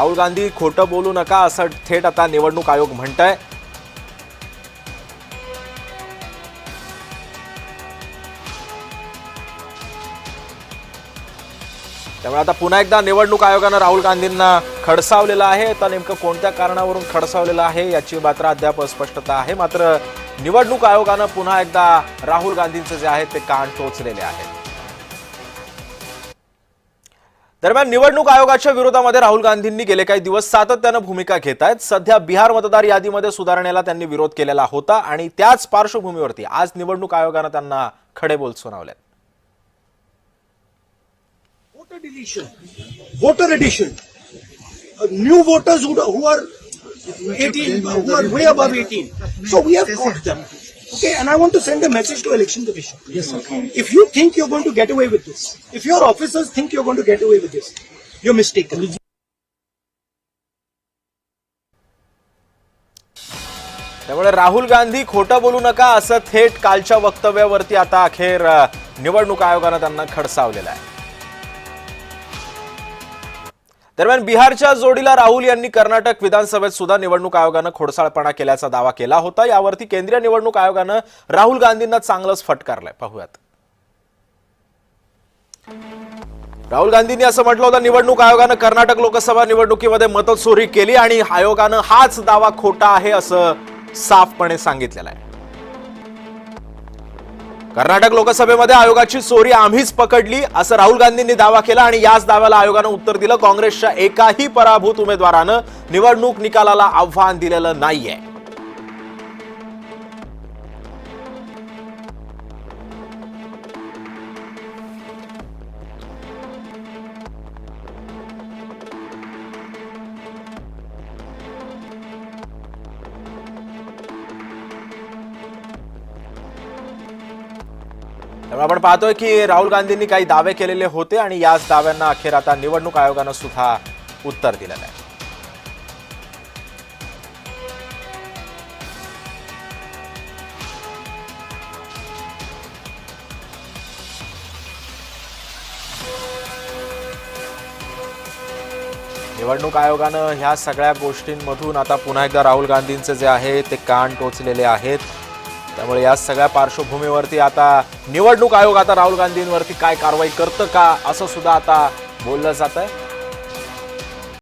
राहुल गांधी खोटं बोलू नका असं थेट आता निवडणूक आयोग म्हणतंय। त्यामुळे आता पुन्हा एकदा निवडणूक आयोगानं राहुल गांधींना खडसावलेलं आहे। आता नेमकं कोणत्या कारणावरून खडसावलेलं आहे याची मात्र अद्याप स्पष्टता आहे। मात्र निवडणूक आयोगानं पुन्हा एकदा राहुल गांधींचे जे आहे ते कान टोचलेले आहेत। दरम्यान निवडणूक आयोगाच्या विरोधामध्ये राहुल गांधींनी गेले काही दिवस सातत्यानं भूमिका घेत आहेत। सध्या बिहार मतदार यादीमध्ये सुधारणेला त्यांनी विरोध केलेला होता आणि त्याच पार्श्वभूमीवरती आज निवडणूक आयोगानं त्यांना खडे बोल सुनावले। Voter addition, new voters who are 18, who are way above 18. So we have caught them. Okay, and I want to send a message to Election Commission. Yes, sir. If you think you're going to get away with this, if your officers think you're going to get away with this, you're mistaken. त्यामुळे राहुल गांधी खोटं बोलू नका असं थेट कालच्या वक्तव्यावरती आता अखेर निवडणूक आयोगानं त्यांना खडसावलेलं आहे। दरम्यान बिहारच्या जोडीला राहुल यांनी कर्नाटक विधानसभेत सुद्धा निवडणूक आयोगानं खोडसाळपणा केल्याचा दावा केला होता। यावरती केंद्रीय निवडणूक आयोगानं राहुल गांधींना चांगलंच फटकारलंय। पाहूयात। राहुल गांधींनी असं म्हटलं होतं, निवडणूक आयोगानं कर्नाटक लोकसभा निवडणुकीमध्ये मतचोरी केली आणि आयोगानं हाच दावा खोटा आहे असं साफपणे सांगितलेलं आहे। कर्नाटक लोकसभेमध्ये आयोगाची चोरी आम्हीच पकडली असं राहुल गांधींनी दावा केला आणि याच दाव्याला आयोगानं उत्तर दिलं, काँग्रेसच्या एकाही पराभूत उमेदवारानं निवडणूक निकालाला आव्हान दिलेलं नाहीये। त्यामुळे आपण पाहतोय की राहुल गांधींनी काही दावे केलेले होते आणि याच दाव्यांना अखेर आता निवडणूक आयोगानं सुद्धा उत्तर दिलेलं आहे। निवडणूक आयोगानं ह्या सगळ्या गोष्टींमधून आता पुन्हा एकदा राहुल गांधींचे जे आहे ते कान टोचलेले आहेत। त्यामुळे या सगळ्या पार्श्वभूमीवरती आता निवडणूक आयोग आता राहुल गांधींवरती काय कारवाई करतं का असं सुद्धा आता बोललं जात आहे।